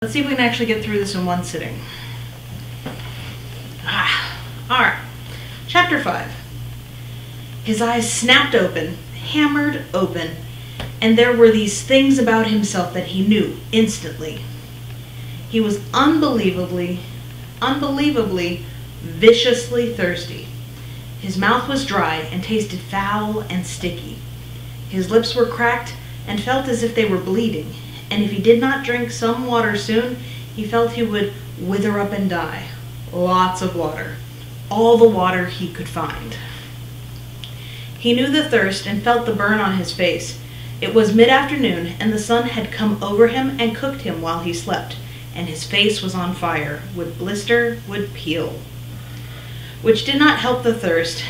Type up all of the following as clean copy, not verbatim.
Let's see if we can actually get through this in one sitting. Alright. Chapter 5. His eyes snapped open, hammered open, and there were these things about himself that he knew instantly. He was unbelievably, viciously thirsty. His mouth was dry and tasted foul and sticky. His lips were cracked and felt as if they were bleeding, and if he did not drink some water soon, he felt he would wither up and die. Lots of water. All the water he could find. He knew the thirst and felt the burn on his face. It was mid-afternoon, and the sun had come over him and cooked him while he slept, and his face was on fire, would blister, would peel. Which did not help the thirst,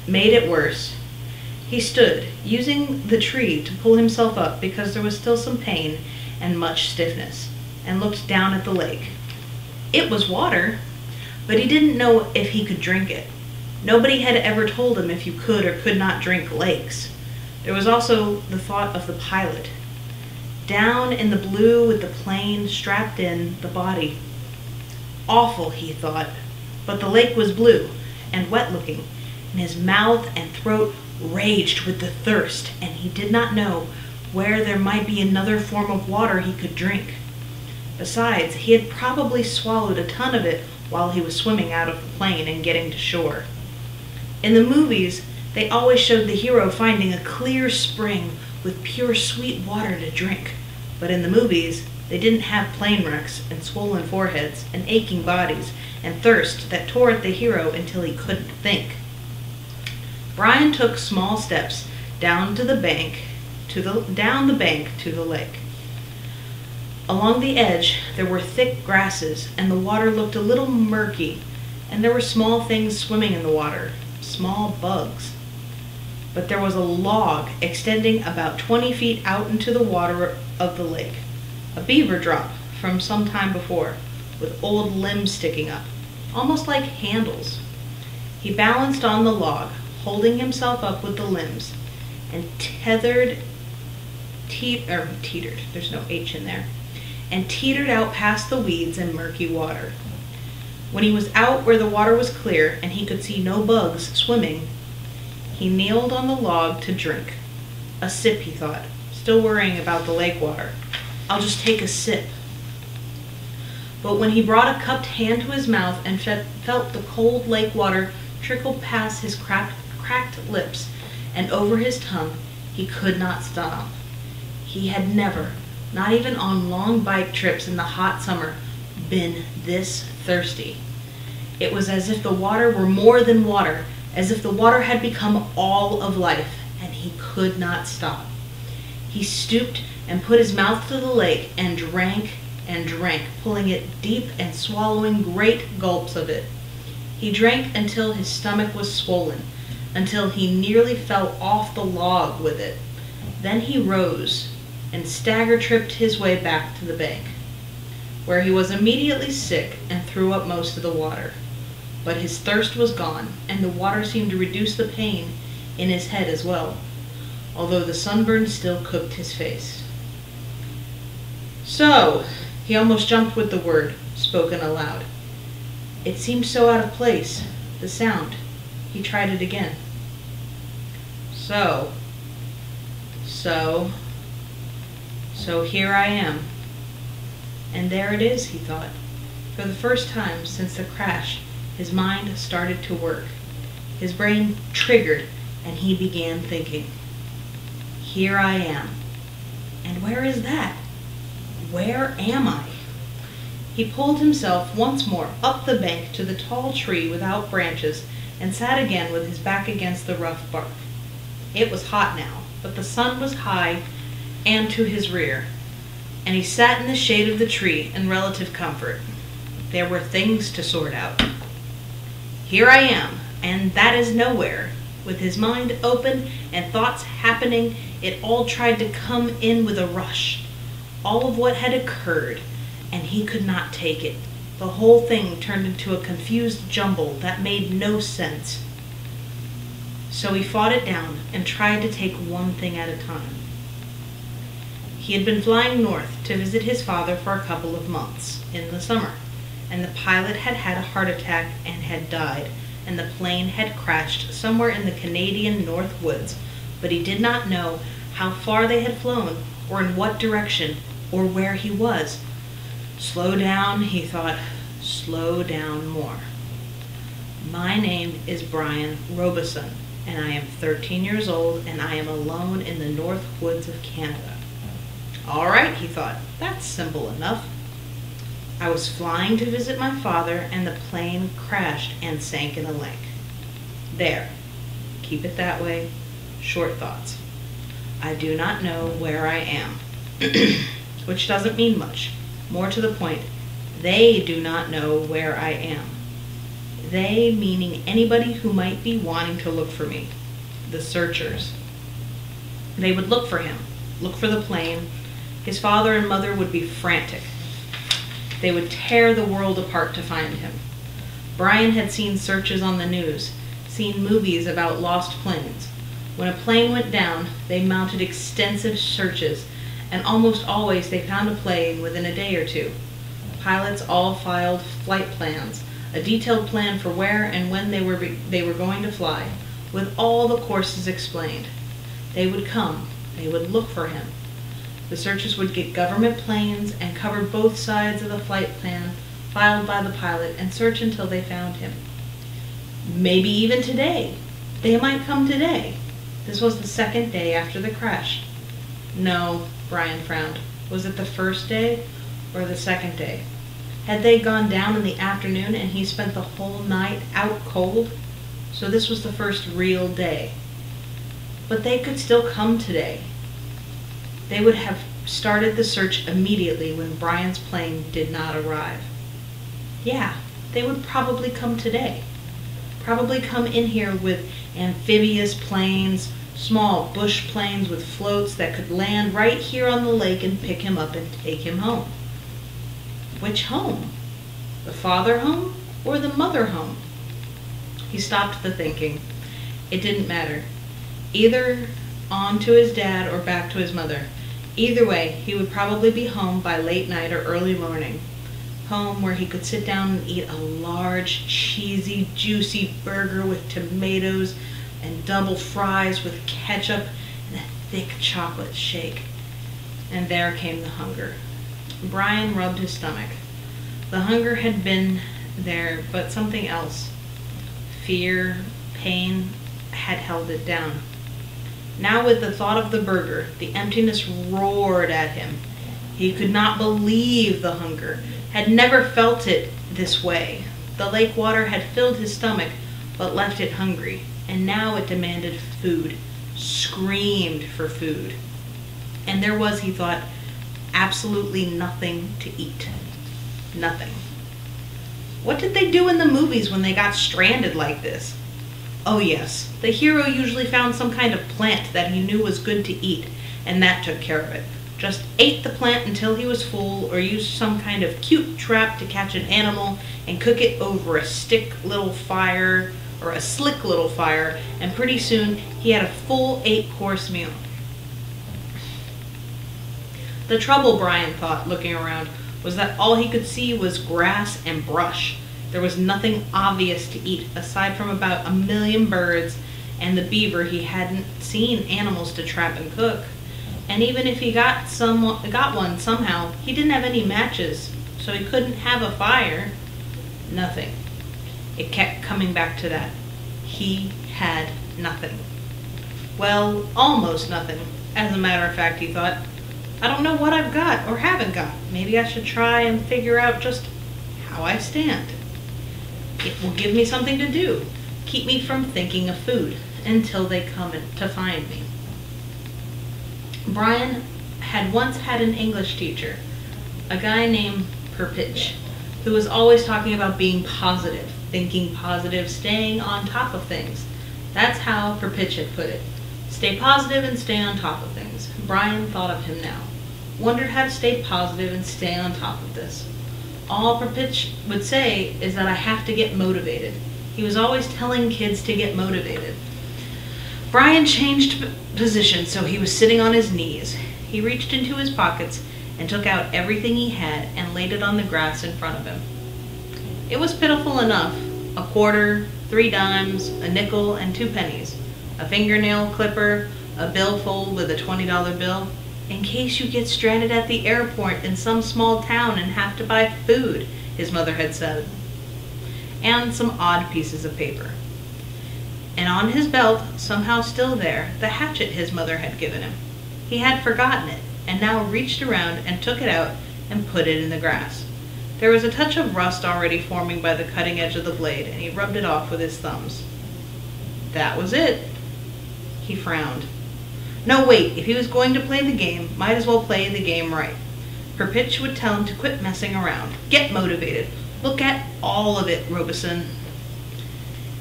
made it worse. He stood, using the tree to pull himself up because there was still some pain and much stiffness, and looked down at the lake. It was water, but he didn't know if he could drink it. Nobody had ever told him if you could or could not drink lakes. There was also the thought of the pilot. Down in the blue with the plane strapped in the body. Awful, he thought, but the lake was blue and wet-looking, and his mouth and throat raged with the thirst, and he did not know where there might be another form of water he could drink. Besides, he had probably swallowed a ton of it while he was swimming out of the plane and getting to shore. In the movies, they always showed the hero finding a clear spring with pure sweet water to drink. But in the movies, they didn't have plane wrecks and swollen foreheads and aching bodies and thirst that tore at the hero until he couldn't think. Brian took small steps down the bank to the lake. Along the edge, there were thick grasses, and the water looked a little murky, and there were small things swimming in the water, small bugs. But there was a log extending about 20 feet out into the water of the lake, a beaver drop from some time before, with old limbs sticking up, almost like handles. He balanced on the log, holding himself up with the limbs, and teetered, there's no H in there, and teetered out past the weeds and murky water. When he was out where the water was clear and he could see no bugs swimming, he kneeled on the log to drink. A sip, he thought, still worrying about the lake water. I'll just take a sip. But when he brought a cupped hand to his mouth and felt the cold lake water trickle past his cracked lips and over his tongue, he could not stop. He had never, not even on long bike trips in the hot summer, been this thirsty. It was as if the water were more than water, as if the water had become all of life, and he could not stop. He stooped and put his mouth to the lake and drank, pulling it deep and swallowing great gulps of it. He drank until his stomach was swollen, until he nearly fell off the log with it. Then he rose and stagger-tripped his way back to the bank, where he was immediately sick and threw up most of the water. But his thirst was gone, and the water seemed to reduce the pain in his head as well, although the sunburn still cooked his face. So, he almost jumped with the word, spoken aloud. It seemed so out of place, the sound. He tried it again. So here I am. And there it is, he thought. For the first time since the crash, his mind started to work. His brain triggered, and he began thinking. Here I am. And where is that? Where am I? He pulled himself once more up the bank to the tall tree without branches and sat again with his back against the rough bark. It was hot now, but the sun was high and to his rear, and he sat in the shade of the tree in relative comfort. There were things to sort out. Here I am, and that is nowhere. With his mind open and thoughts happening, it all tried to come in with a rush. All of what had occurred, and he could not take it. The whole thing turned into a confused jumble that made no sense. So he fought it down and tried to take one thing at a time. He had been flying north to visit his father for a couple of months in the summer, and the pilot had had a heart attack and had died, and the plane had crashed somewhere in the Canadian North Woods, but he did not know how far they had flown, or in what direction, or where he was. Slow down, he thought, slow down more. My name is Brian Robeson, and I am 13 years old, and I am alone in the North Woods of Canada. All right, he thought, that's simple enough. I was flying to visit my father, and the plane crashed and sank in a lake. There. Keep it that way. Short thoughts. I do not know where I am. Which doesn't mean much. More to the point, they do not know where I am. They meaning anybody who might be wanting to look for me. The searchers. They would look for him. Look for the plane. His father and mother would be frantic. They would tear the world apart to find him. Brian had seen searches on the news, seen movies about lost planes. When a plane went down, they mounted extensive searches, and almost always they found a plane within a day or two. Pilots all filed flight plans, a detailed plan for where and when they were going to fly, with all the courses explained. They would come. They would look for him. The searchers would get government planes and cover both sides of the flight plan filed by the pilot and search until they found him. Maybe even today. They might come today. This was the second day after the crash. No, Brian frowned. Was it the first day or the second day? Had they gone down in the afternoon and he spent the whole night out cold? So this was the first real day. But they could still come today. They would have started the search immediately when Brian's plane did not arrive. Yeah, they would probably come today. Probably come in here with amphibious planes, small bush planes with floats that could land right here on the lake and pick him up and take him home. Which home? The father home or the mother home? He stopped the thinking. It didn't matter. Either on to his dad or back to his mother. Either way, he would probably be home by late night or early morning. Home where he could sit down and eat a large, cheesy, juicy burger with tomatoes and double fries with ketchup and a thick chocolate shake. And there came the hunger. Brian rubbed his stomach. The hunger had been there, but something else. Fear, pain, had held it down. Now with the thought of the burger, the emptiness roared at him. He could not believe the hunger, had never felt it this way. The lake water had filled his stomach, but left it hungry, and now it demanded food, screamed for food. And there was, he thought, absolutely nothing to eat. Nothing. What did they do in the movies when they got stranded like this? Oh yes, the hero usually found some kind of plant that he knew was good to eat, and that took care of it. Just ate the plant until he was full, or used some kind of cute trap to catch an animal and cook it over a slick little fire, and pretty soon he had a full 8-course meal. The trouble, Brian thought, looking around, was that all he could see was grass and brush. There was nothing obvious to eat, aside from about 1 million birds and the beaver. He hadn't seen animals to trap and cook. And even if he got one somehow, he didn't have any matches, so he couldn't have a fire. Nothing. It kept coming back to that. He had nothing. Well, almost nothing. As a matter of fact, he thought, I don't know what I've got or haven't got. Maybe I should try and figure out just how I stand. It will give me something to do, keep me from thinking of food until they come to find me. Brian had once had an English teacher, a guy named Perpich, who was always talking about being positive, thinking positive, staying on top of things. That's how Perpich had put it. Stay positive and stay on top of things. Brian thought of him now. Wondered how to stay positive and stay on top of this. All Perpich would say is that I have to get motivated. He was always telling kids to get motivated. Brian changed position so he was sitting on his knees. He reached into his pockets and took out everything he had and laid it on the grass in front of him. It was pitiful enough. A quarter, 3 dimes, a nickel, and 2 pennies, a fingernail clipper, a billfold with a $20 bill, in case you get stranded at the airport in some small town and have to buy food, his mother had said, and some odd pieces of paper. And on his belt, somehow still there, the hatchet his mother had given him. He had forgotten it, and now reached around and took it out and put it in the grass. There was a touch of rust already forming by the cutting edge of the blade, and he rubbed it off with his thumbs. That was it. He frowned. No, wait, if he was going to play the game, might as well play the game right. Perpich would tell him to quit messing around. Get motivated. Look at all of it, Robeson.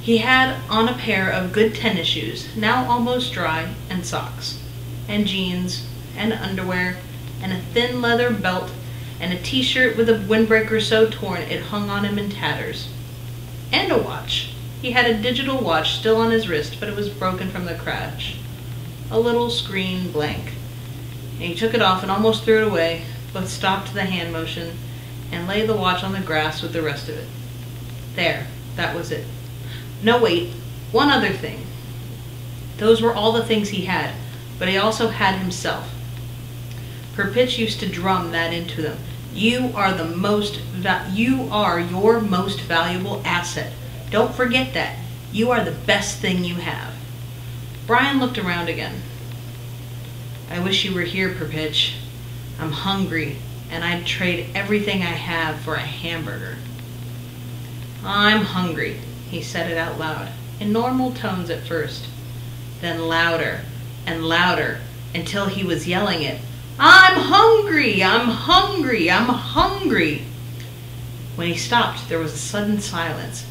He had on a pair of good tennis shoes, now almost dry, and socks, and jeans, and underwear, and a thin leather belt, and a t-shirt with a windbreaker so torn it hung on him in tatters. And a watch. He had a digital watch still on his wrist, but it was broken from the crash. A little screen blank. And he took it off and almost threw it away, but stopped the hand motion and laid the watch on the grass with the rest of it. There, that was it. No, wait, one other thing. Those were all the things he had, but he also had himself. Perpich used to drum that into them. You are your most valuable asset. Don't forget that. You are the best thing you have. Brian looked around again. I wish you were here, Perpich. I'm hungry, and I'd trade everything I have for a hamburger. I'm hungry, he said it out loud, in normal tones at first, then louder and louder until he was yelling it. I'm hungry! I'm hungry! I'm hungry! When he stopped, there was a sudden silence,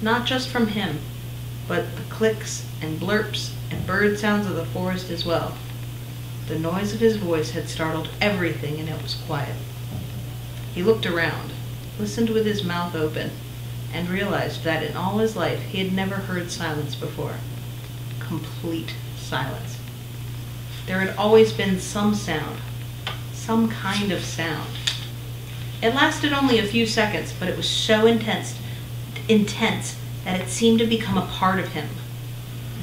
not just from him, but the clicks and blurps and bird sounds of the forest as well. The noise of his voice had startled everything, and it was quiet. He looked around, listened with his mouth open, and realized that in all his life he had never heard silence before. Complete silence. There had always been some sound, some kind of sound. It lasted only a few seconds, but it was so intense that it seemed to become a part of him.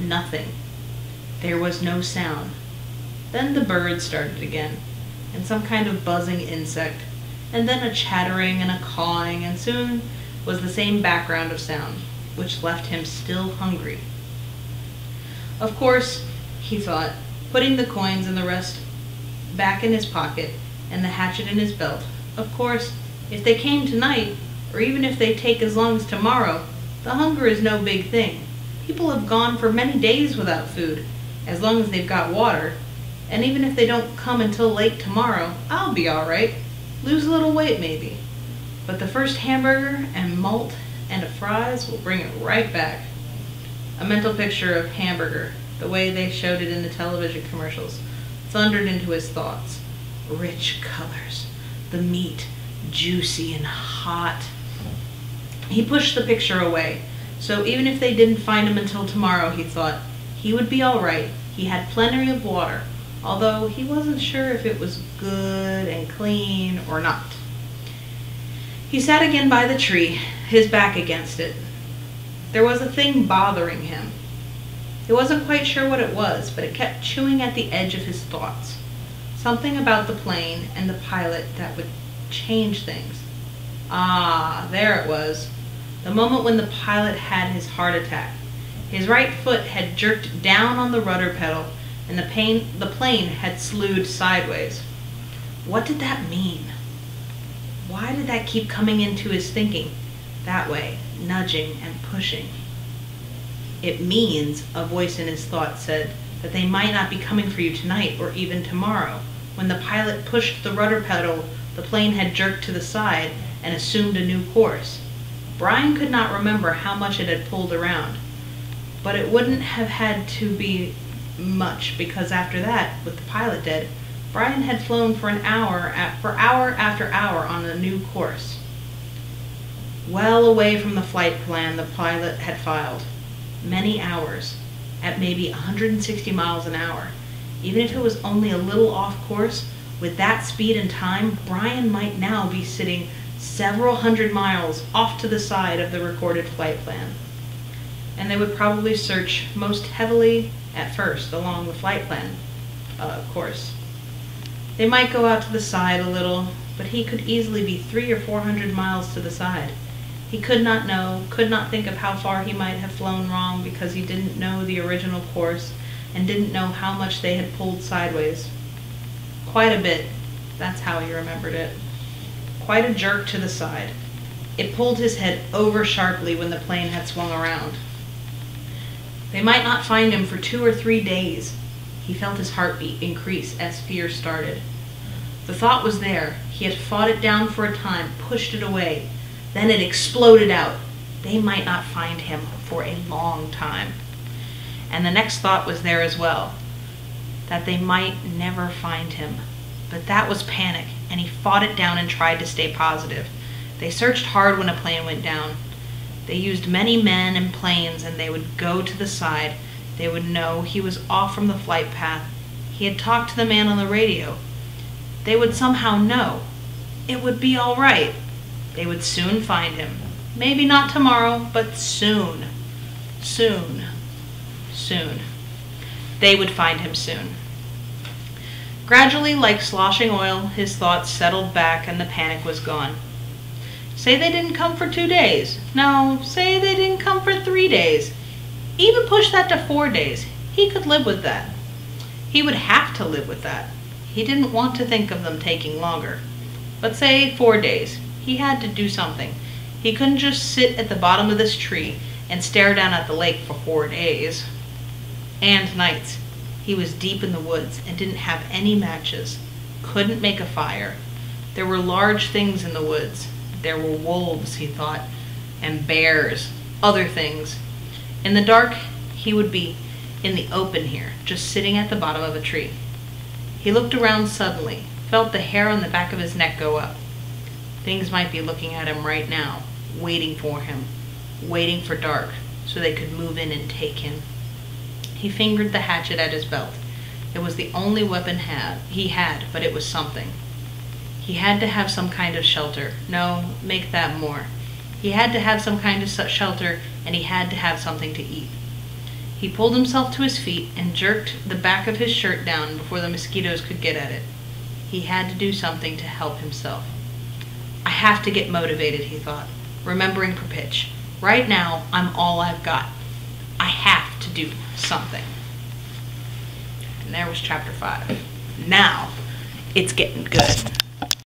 Nothing. There was no sound. Then the birds started again, and some kind of buzzing insect, and then a chattering and a cawing, and soon was the same background of sound, which left him still hungry. Of course, he thought, putting the coins and the rest back in his pocket and the hatchet in his belt, of course, if they came tonight, or even if they take as long as tomorrow, the hunger is no big thing. People have gone for many days without food, as long as they've got water, and even if they don't come until late tomorrow, I'll be all right. Lose a little weight, maybe. But the first hamburger and malt and fries will bring it right back. A mental picture of hamburger, the way they showed it in the television commercials, thundered into his thoughts. Rich colors, the meat juicy and hot. He pushed the picture away, so even if they didn't find him until tomorrow, he thought, he would be all right. He had plenty of water, although he wasn't sure if it was good and clean or not. He sat again by the tree, his back against it. There was a thing bothering him. He wasn't quite sure what it was, but it kept chewing at the edge of his thoughts. Something about the plane and the pilot that would change things. Ah, there it was. The moment when the pilot had his heart attack. His right foot had jerked down on the rudder pedal, and the plane had slewed sideways. What did that mean? Why did that keep coming into his thinking? That way, nudging and pushing. It means, a voice in his thoughts said, that they might not be coming for you tonight or even tomorrow. When the pilot pushed the rudder pedal, the plane had jerked to the side and assumed a new course. Brian could not remember how much it had pulled around, but it wouldn't have had to be much, because after that, with the pilot dead, Brian had flown for hour after hour on a new course. Well away from the flight plan the pilot had filed. Many hours, at maybe 160 miles an hour. Even if it was only a little off course, with that speed and time, Brian might now be sitting several hundred miles off to the side of the recorded flight plan. And they would probably search most heavily at first along the flight plan course. They might go out to the side a little, but he could easily be 300 or 400 miles to the side. He could not know, could not think of how far he might have flown wrong because he didn't know the original course and didn't know how much they had pulled sideways. Quite a bit, that's how he remembered it. Quite a jerk to the side. It pulled his head over sharply when the plane had swung around. They might not find him for 2 or 3 days. He felt his heartbeat increase as fear started. The thought was there. He had fought it down for a time, pushed it away. Then it exploded out. They might not find him for a long time. And the next thought was there as well, that they might never find him. But that was panic, and he fought it down and tried to stay positive. They searched hard when a plane went down. They used many men and planes, and they would go to the side. They would know he was off from the flight path. He had talked to the man on the radio. They would somehow know. It would be all right. They would soon find him. Maybe not tomorrow, but soon. Soon. Soon. They would find him soon. Gradually, like sloshing oil, his thoughts settled back and the panic was gone. Say they didn't come for 2 days. No, say they didn't come for 3 days. Even push that to 4 days. He could live with that. He would have to live with that. He didn't want to think of them taking longer. But say 4 days. He had to do something. He couldn't just sit at the bottom of this tree and stare down at the lake for 4 days. And nights. He was deep in the woods and didn't have any matches. Couldn't make a fire. There were large things in the woods. There were wolves, he thought, and bears, other things. In the dark, he would be in the open here, just sitting at the bottom of a tree. He looked around suddenly, felt the hair on the back of his neck go up. Things might be looking at him right now, waiting for him, waiting for dark, so they could move in and take him. He fingered the hatchet at his belt. It was the only weapon he had, but it was something. He had to have some kind of shelter. No, make that more. He had to have some kind of shelter, and he had to have something to eat. He pulled himself to his feet and jerked the back of his shirt down before the mosquitoes could get at it. He had to do something to help himself. I have to get motivated, he thought, remembering Perpitch. Right now, I'm all I've got. I have to do something. And there was chapter 5. Now, it's getting good.